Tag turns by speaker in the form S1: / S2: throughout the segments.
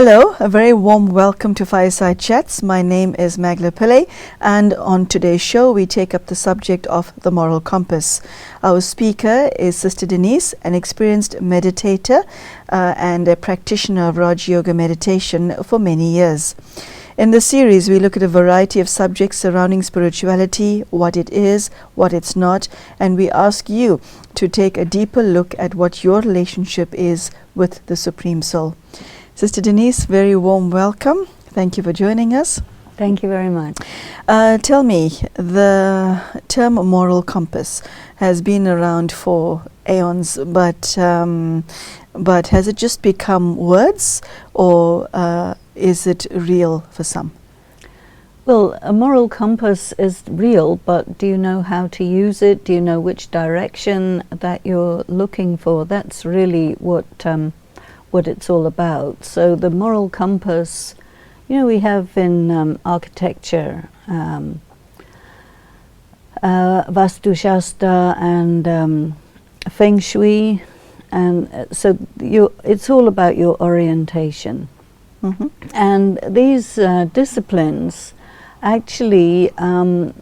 S1: Hello, a very warm welcome to Fireside Chats. My name is Magela Pillai, and on today's show we take up the subject of the moral compass. Our speaker is Sister Denise, an experienced meditator and a practitioner of Rajyoga Meditation for many years. In this series, we look at a variety of subjects surrounding spirituality, what it is, what it's not, and we ask you to take a deeper look at what your relationship is with the Supreme Soul. Sister Denise, very warm welcome. Thank you for joining us.
S2: Thank you very much.
S1: Tell me, the term moral compass has been around for aeons, but has it just become words, or is it real for some?
S2: Well, a moral compass is real, but do you know how to use it? Do you know which direction that you're looking for? That's really what it's all about. So the moral compass, we have in architecture, Vastu Shastra and Feng Shui, and so it's all about your orientation.
S1: Mm-hmm.
S2: And these disciplines actually, in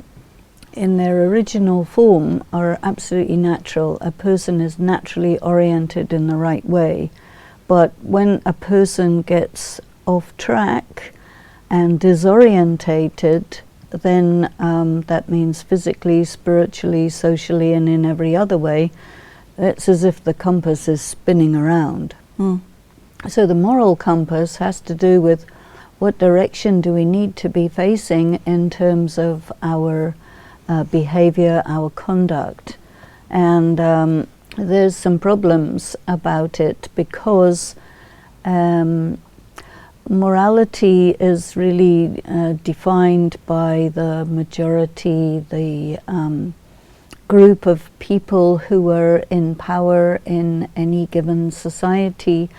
S2: their original form, are absolutely natural. A person is naturally oriented in the right way. But when a person gets off track and disorientated, then that means physically, spiritually, socially, and in every other way, it's as if the compass is spinning around.
S1: Mm.
S2: So the moral compass has to do with what direction do we need to be facing in terms of our behavior, our conduct. And there's some problems about it because morality is really defined by the majority, the group of people who are in power in any given society.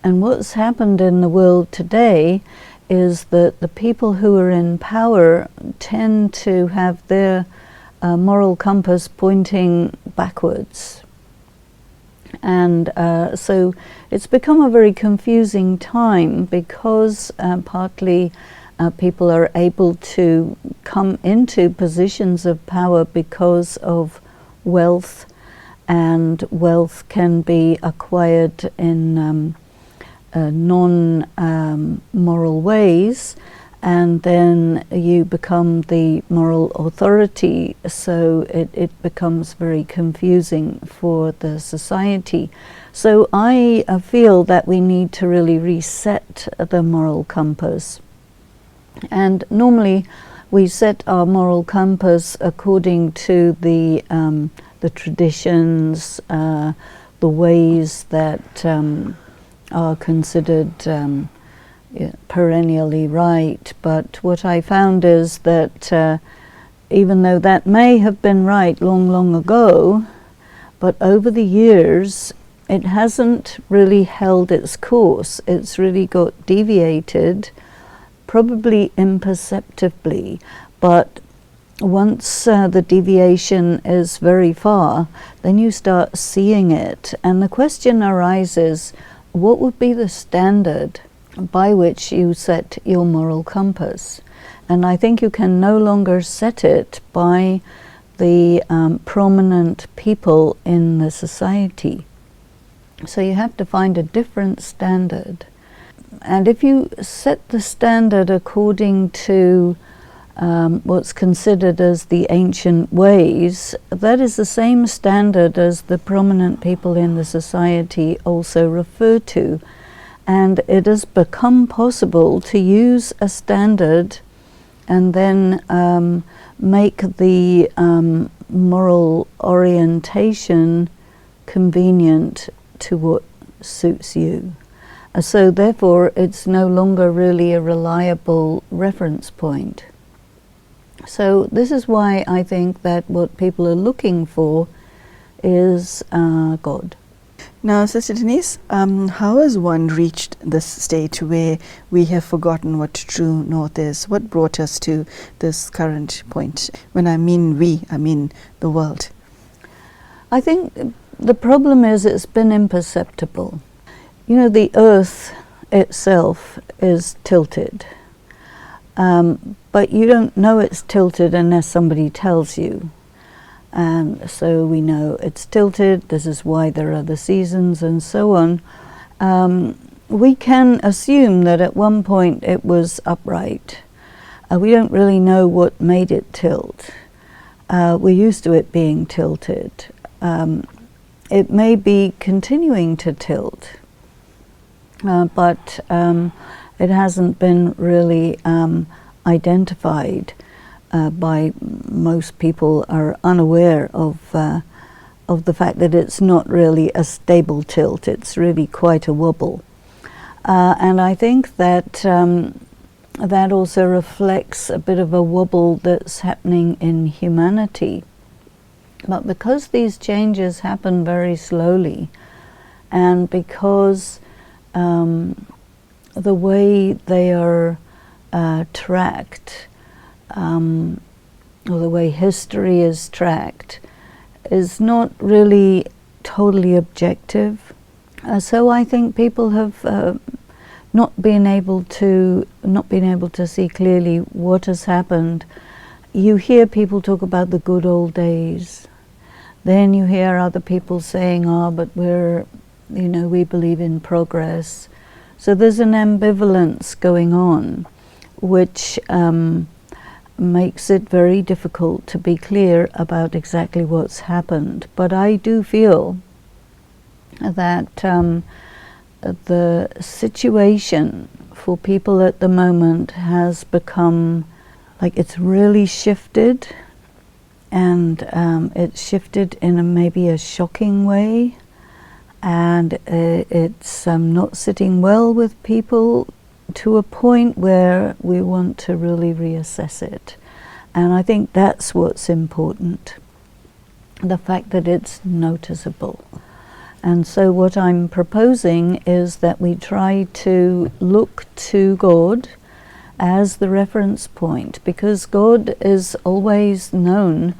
S2: And what's happened in the world today is that the people who are in power tend to have their moral compass pointing backwards. And so it's become a very confusing time because partly people are able to come into positions of power because of wealth, and wealth can be acquired in non-moral ways, and then you become the moral authority, so it becomes very confusing for the society. So I feel that we need to really reset the moral compass. And normally we set our moral compass according to the traditions, the ways that are considered perennially right. But what I found is that even though that may have been right long, long ago, but over the years it hasn't really held its course. It's really got deviated, probably imperceptibly, but once the deviation is very far, then you start seeing it, and the question arises, what would be the standard by which you set your moral compass? And I think you can no longer set it by the prominent people in the society. So you have to find a different standard. And if you set the standard according to what's considered as the ancient ways, that is the same standard as the prominent people in the society also refer to. And it has become possible to use a standard and then make the moral orientation convenient to what suits you. So therefore it's no longer really a reliable reference point. So this is why I think that what people are looking for is God.
S1: Now, Sister Denise, how has one reached this state where we have forgotten what true north is? What brought us to this current point? When I mean we, I mean the world.
S2: I think the problem is it's been imperceptible. The earth itself is tilted. But you don't know it's tilted unless somebody tells you. And so we know it's tilted, this is why there are the seasons and so on. We can assume that at one point it was upright. We don't really know what made it tilt. We're used to it being tilted. It may be continuing to tilt, but it hasn't been really identified by most people. Are unaware of the fact that it's not really a stable tilt. It's really quite a wobble, and I think that that also reflects a bit of a wobble that's happening in humanity. But because these changes happen very slowly, and because the way they are tracked, or the way history is tracked, is not really totally objective. So I think people have not been able to see clearly what has happened. You hear people talk about the good old days. Then you hear other people saying, but we believe in progress. So there's an ambivalence going on, which makes it very difficult to be clear about exactly what's happened. But I do feel that the situation for people at the moment has become like it's really shifted, and it's shifted in maybe a shocking way, and it's not sitting well with people to a point where we want to really reassess it. And I think that's what's important, the fact that it's noticeable. And so what I'm proposing is that we try to look to God as the reference point, because God is always known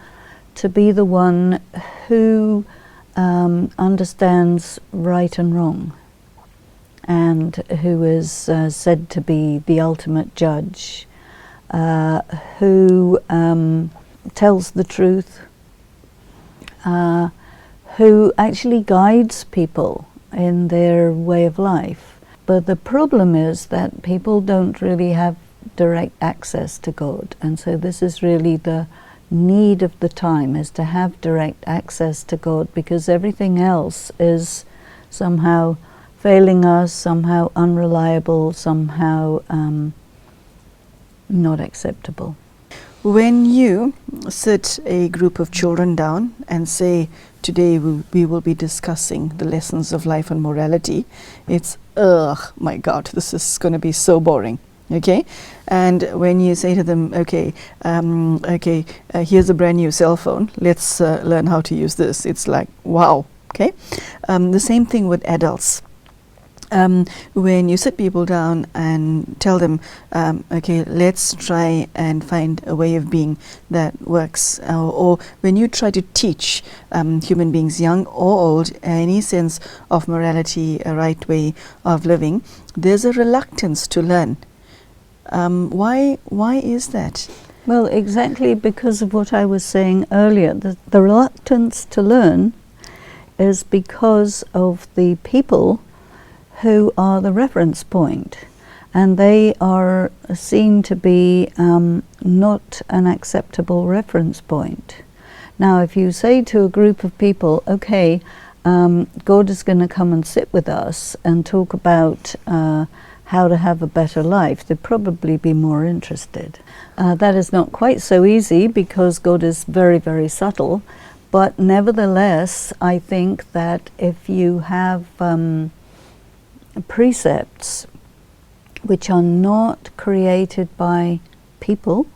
S2: to be the one who understands right and wrong, and who is said to be the ultimate judge, who tells the truth, who actually guides people in their way of life. But the problem is that people don't really have direct access to God, and so this is really the need of the time, is to have direct access to God, because everything else is somehow failing us, somehow unreliable, somehow not acceptable.
S1: When you sit a group of children down and say, today we will be discussing the lessons of life and morality, it's, my God, this is going to be so boring. Okay, and when you say to them, here's a brand new cell phone, let's learn how to use this, it's like, wow. Okay, the same thing with adults. When you sit people down and tell them, let's try and find a way of being that works, or when you try to teach human beings, young or old, any sense of morality, a right way of living, there's a reluctance to learn. Why is that?
S2: Well, exactly because of what I was saying earlier. The reluctance to learn is because of the people who are the reference point, and they are seen to be not an acceptable reference point. Now, if you say to a group of people, God is going to come and sit with us and talk about how to have a better life, they'd probably be more interested. That is not quite so easy, because God is very, very subtle, but nevertheless, I think that if you have precepts which are not created by people,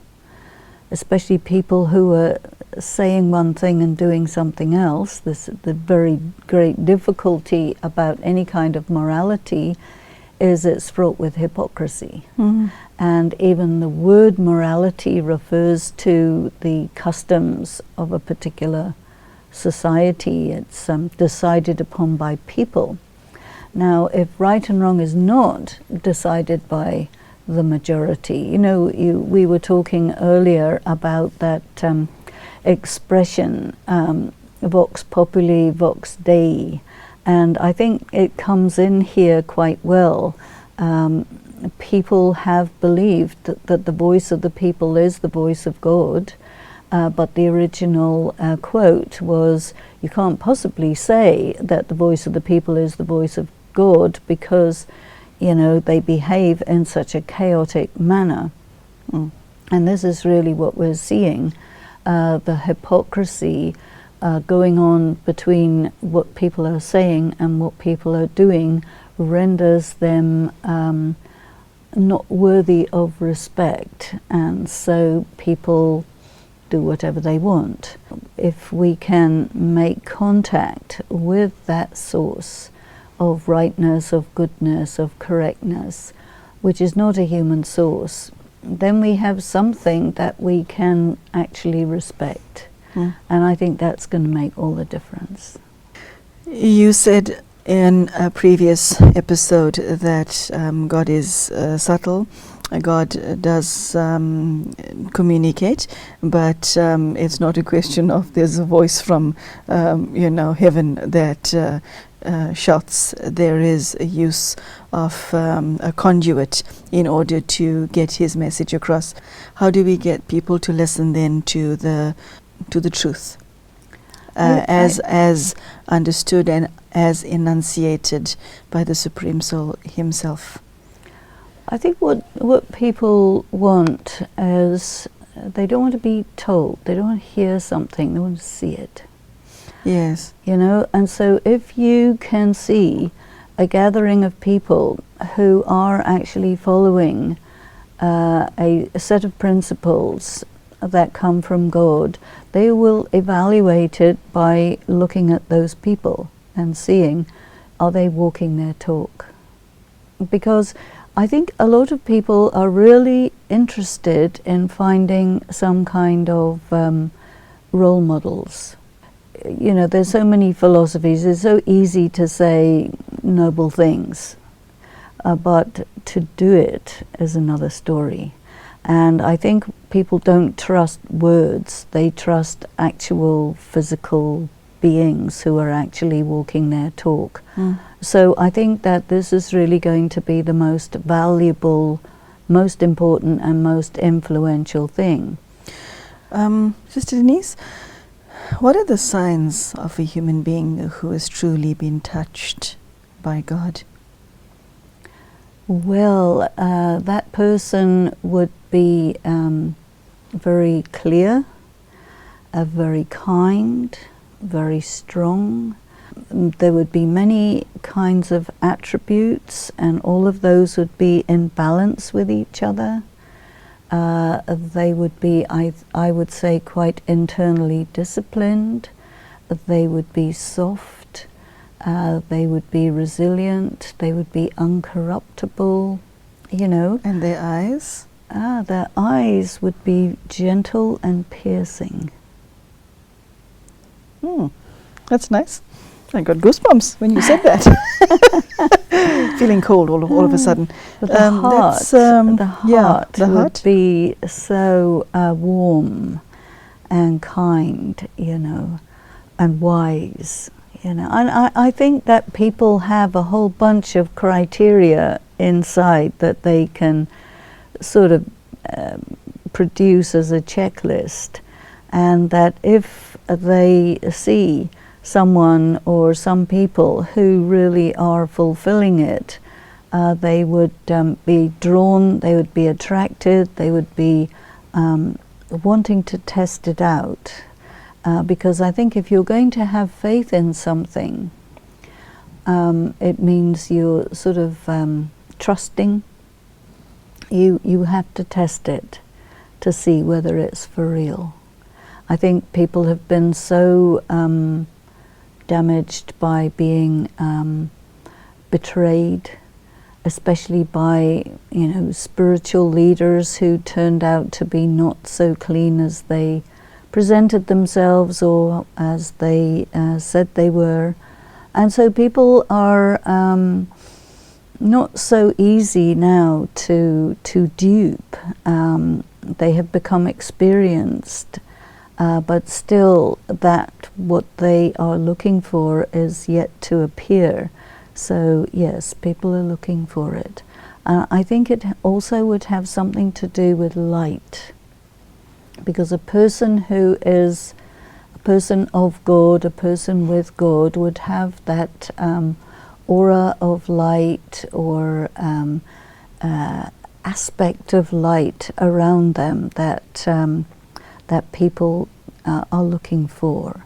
S2: especially people who are saying one thing and doing something else, the very great difficulty about any kind of morality is it's fraught with hypocrisy. Mm-hmm. And even the word morality refers to the customs of a particular society. It's decided upon by people. Now, if right and wrong is not decided by the majority, we were talking earlier about that expression, vox populi, vox Dei, and I think it comes in here quite well. People have believed that the voice of the people is the voice of God, but the original quote was, you can't possibly say that the voice of the people is the voice of God because, they behave in such a chaotic manner. And this is really what we're seeing, the hypocrisy going on between what people are saying and what people are doing renders them not worthy of respect, and so people do whatever they want. If we can make contact with that source of rightness, of goodness, of correctness, which is not a human source, then we have something that we can actually respect. And I think that's going to make all the difference.
S1: You said in a previous episode that God is subtle. God does communicate, but it's not a question of there's a voice from heaven that shouts. There is a use of a conduit in order to get his message across. How do we get people to listen then to the truth, as understood and as enunciated by the Supreme Soul himself?
S2: I think what people want is, they don't want to be told, they don't want to hear something, they want to see it.
S1: Yes.
S2: And so if you can see a gathering of people who are actually following a set of principles that come from God, they will evaluate it by looking at those people and seeing, are they walking their talk? Because I think a lot of people are really interested in finding some kind of role models. There's so many philosophies, it's so easy to say noble things, but to do it is another story. And I think people don't trust words, they trust actual physical beings who are actually walking their talk. So I think that this is really going to be the most valuable, most important and most influential thing.
S1: Sister Denise, what are the signs of a human being who has truly been touched by God?
S2: Well, that person would be very clear, very kind, very strong. There would be many kinds of attributes, and all of those would be in balance with each other. They would be, I would say, quite internally disciplined. They would be soft. They would be resilient. They would be uncorruptible,
S1: And their eyes?
S2: Their eyes would be gentle and piercing.
S1: That's nice. I got goosebumps when you said that. Feeling cold all of a sudden.
S2: But the heart would be so warm and kind, and wise. And I think that people have a whole bunch of criteria inside that they can sort of produce as a checklist, and that if they see someone or some people who really are fulfilling it, they would be drawn, they would be attracted, they would be wanting to test it out. Because I think if you're going to have faith in something, it means you're sort of trusting. You have to test it to see whether it's for real. I think people have been so damaged by being betrayed, especially by spiritual leaders who turned out to be not so clean as they presented themselves or as they said they were, And so people are not so easy now to dupe. They have become experienced, but still that what they are looking for is yet to appear. So yes, people are looking for it. I think it also would have something to do with light, because a person who is a person of God, a person with God, would have that aura of light or aspect of light around them that people are looking for.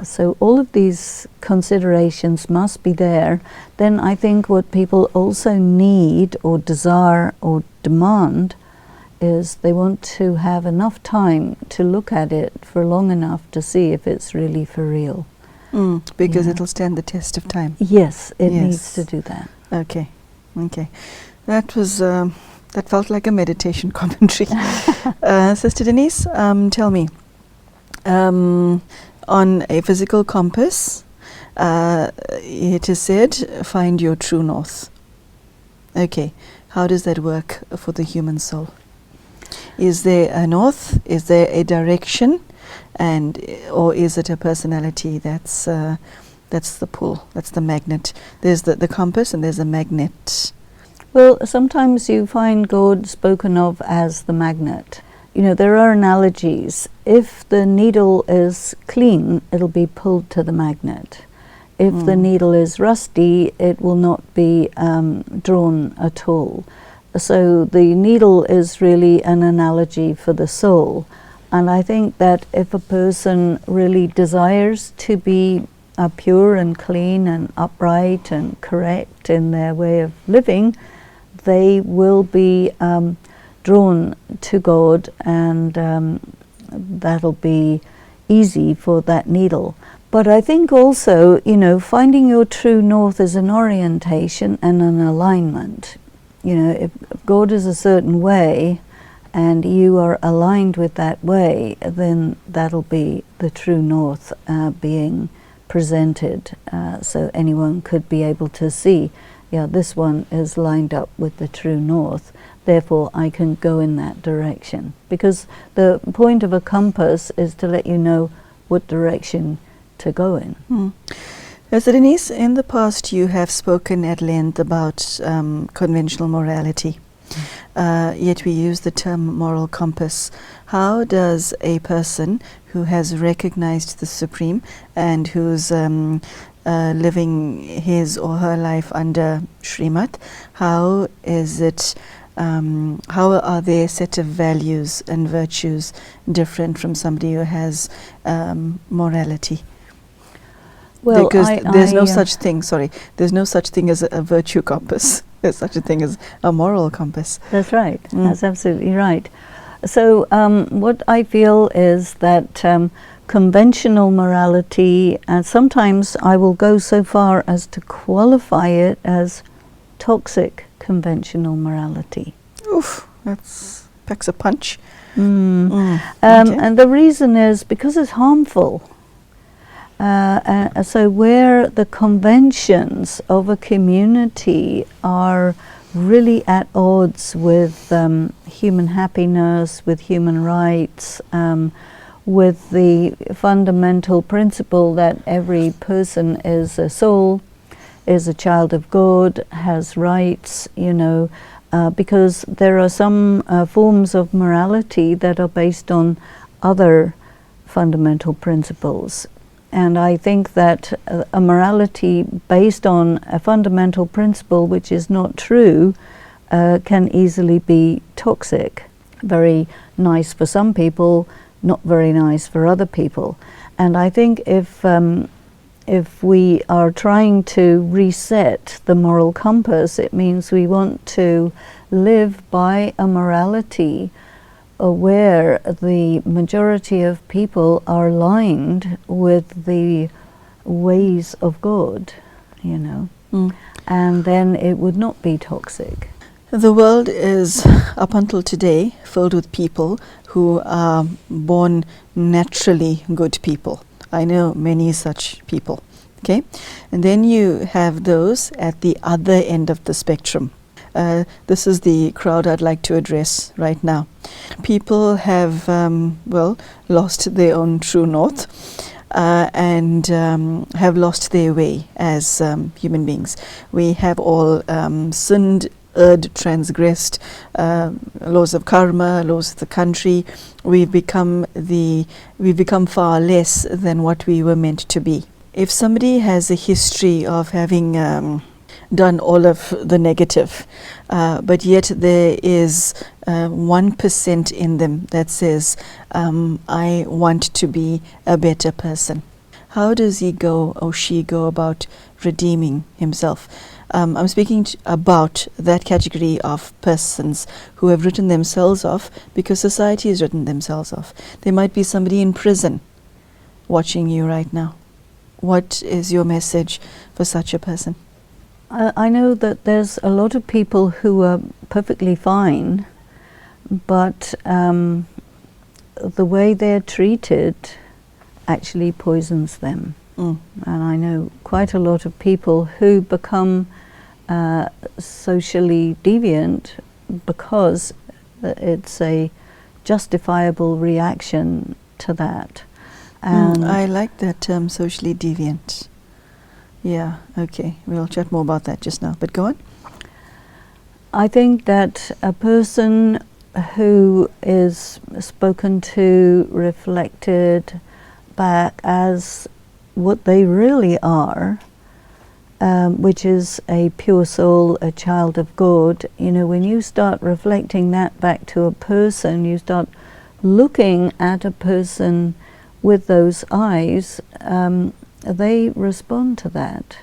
S2: So all of these considerations must be there. Then I think what people also need or desire or demand is they want to have enough time to look at it for long enough to see if it's really for real.
S1: Because it'll stand the test of time.
S2: Yes, it needs to do that.
S1: Okay. That was that felt like a meditation commentary. Sister Denise, tell me, on a physical compass, it is said, find your true north. Okay, how does that work for the human soul? Is there a north? Is there a direction? Or is it a personality that's the pull, that's the magnet? There's the compass and there's a magnet.
S2: Well, sometimes you find God spoken of as the magnet. You know, there are analogies. If the needle is clean, it'll be pulled to the magnet. If the needle is rusty, it will not be drawn at all. So the needle is really an analogy for the soul. And I think that if a person really desires to be pure and clean and upright and correct in their way of living, they will be drawn to God, and that'll be easy for that needle. But I think also, you know, finding your true north is an orientation and an alignment. You know, if God is a certain way and you are aligned with that way, then that'll be the true north being presented, so anyone could be able to see, yeah, this one is lined up with the true north, therefore I can go in that direction. Because the point of a compass is to let you know what direction to go in.
S1: So Denise, in the past you have spoken at length about conventional morality, yet we use the term moral compass. How does a person who has recognized the Supreme and who's living his or her life under Srimad, how are their set of values and virtues different from somebody who has morality?
S2: Well,
S1: because there's no such thing, there's no such thing as a virtue compass. There's such a thing as a moral compass.
S2: That's right. That's absolutely right. So what I feel is that conventional morality, and sometimes I will go so far as to qualify it as toxic conventional morality.
S1: Oof, that packs a punch.
S2: And the reason is because it's harmful. So where the conventions of a community are really at odds with human happiness, with human rights, with the fundamental principle that every person is a soul, is a child of God, has rights, you know, because there are some forms of morality that are based on other fundamental principles. And I think that a morality based on a fundamental principle which is not true can easily be toxic. Very nice for some people, not very nice for other people. And I think if we are trying to reset the moral compass, it means we want to live by a morality where the majority of people are aligned with the ways of God, you know, and then it would not be toxic.
S1: The world is, up until today, filled with people who are born naturally good people. I know many such people, Okay, and then you have those at the other end of the spectrum. This is the crowd I'd like to address right now. People have, lost their own true north and have lost their way as human beings. We have all sinned, erred, transgressed laws of karma, laws of the country. We've become far less than what we were meant to be. If somebody has a history of having done all of the negative, but yet there is 1% in them that says, I want to be a better person, how does he go or she go about redeeming himself? I'm speaking about that category of persons who have written themselves off because society has written themselves off. There might be somebody in prison watching you right now. What is your message for such a person?
S2: I know that there's a lot of people who are perfectly fine, but the way they're treated actually poisons them. And I know quite a lot of people who become socially deviant because it's a justifiable reaction to that. And
S1: I like that term, socially deviant. Yeah, okay. We'll chat more about that just now, but go on.
S2: I think that a person who is spoken to, reflected back as what they really are, which is a pure soul, a child of God, when you start reflecting that back to a person, you start looking at a person with those eyes, they respond to that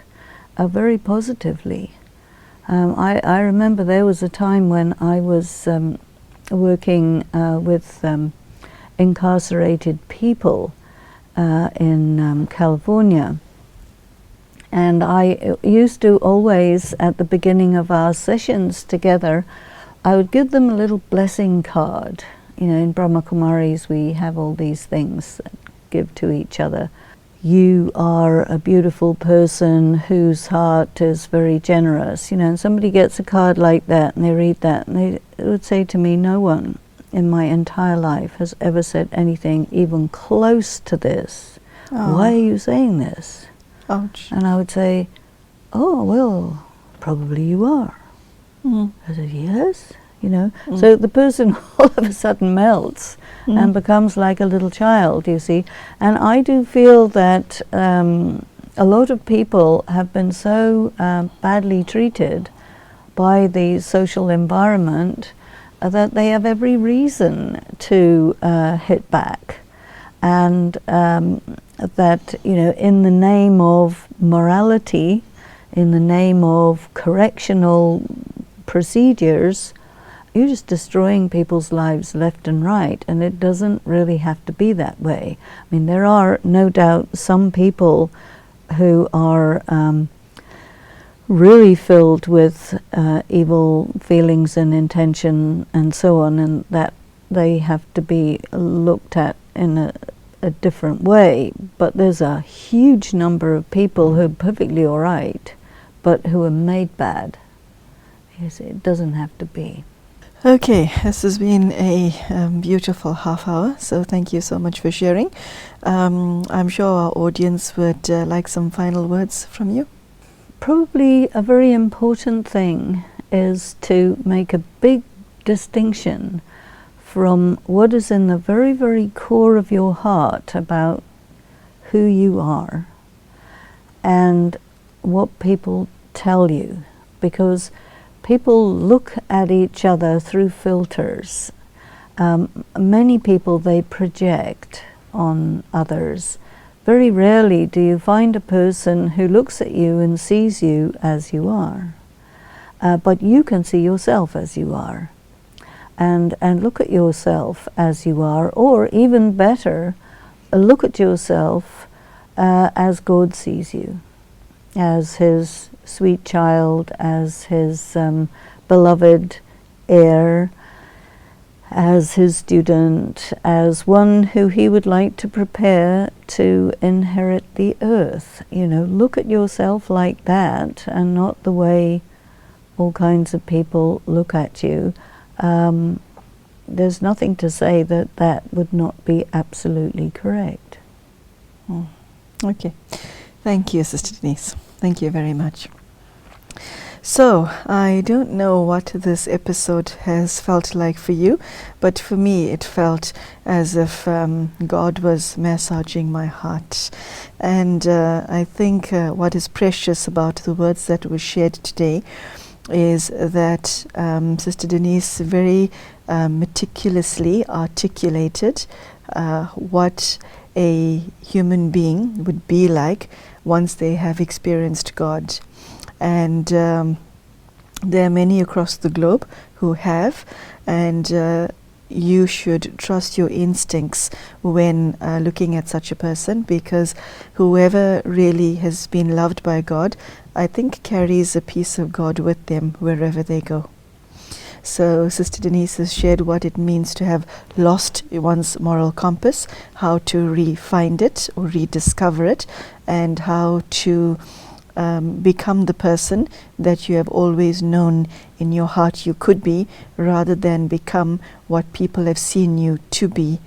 S2: very positively. I remember there was a time when I was working with incarcerated people in California, and I used to always, at the beginning of our sessions together, I would give them a little blessing card. In Brahmakumaris we have all these things that give to each other. You are a beautiful person whose heart is very generous, and somebody gets a card like that and they read that and they would say to me, no one in my entire life has ever said anything even close to this.
S1: Oh.
S2: Why are you saying this?
S1: Ouch.
S2: And I would say, oh, well, probably you are. I said, yes, So the person all of a sudden melts and becomes like a little child, you see. And I do feel that a lot of people have been so badly treated by the social environment that they have every reason to hit back. And that, in the name of morality, in the name of correctional procedures, you're just destroying people's lives left and right, and it doesn't really have to be that way. I mean, there are no doubt some people who are really filled with evil feelings and intention and so on, and that they have to be looked at in a different way. But there's a huge number of people who are perfectly all right, but who are made bad. Yes, it doesn't have to be.
S1: Okay, this has been a beautiful half hour, so thank you so much for sharing. I'm sure our audience would like some final words from you.
S2: Probably a very important thing is to make a big distinction from what is in the very, very core of your heart about who you are and what people tell you, because people look at each other through filters. Many people, they project on others. Very rarely do you find a person who looks at you and sees you as you are. But you can see yourself as you are. And look at yourself as you are, or even better, look at yourself as God sees you, as His sweet child, as His beloved heir, as his student, as one who he would like to prepare to inherit the earth. You know, look at yourself like that, and not the way all kinds of people look at you. There's nothing to say that that would not be absolutely correct.
S1: Okay. Thank you, Sister Denise. Thank you very much. So, I don't know what this episode has felt like for you, but for me it felt as if God was massaging my heart. And I think what is precious about the words that were shared today is that Sister Denise very meticulously articulated what a human being would be like once they have experienced God. And there are many across the globe who have, and you should trust your instincts when looking at such a person, because whoever really has been loved by God, I think carries a piece of God with them wherever they go. So Sister Denise has shared what it means to have lost one's moral compass, how to re-find it or rediscover it, and how to become the person that you have always known in your heart you could be, rather than become what people have seen you to be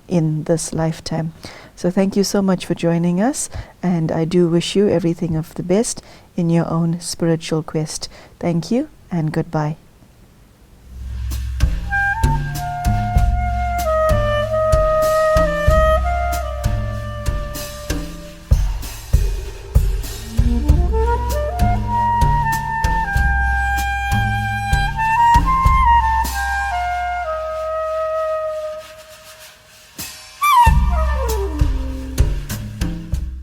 S1: in this lifetime. So thank you so much for joining us, and I do wish you everything of the best in your own spiritual quest. Thank you and goodbye.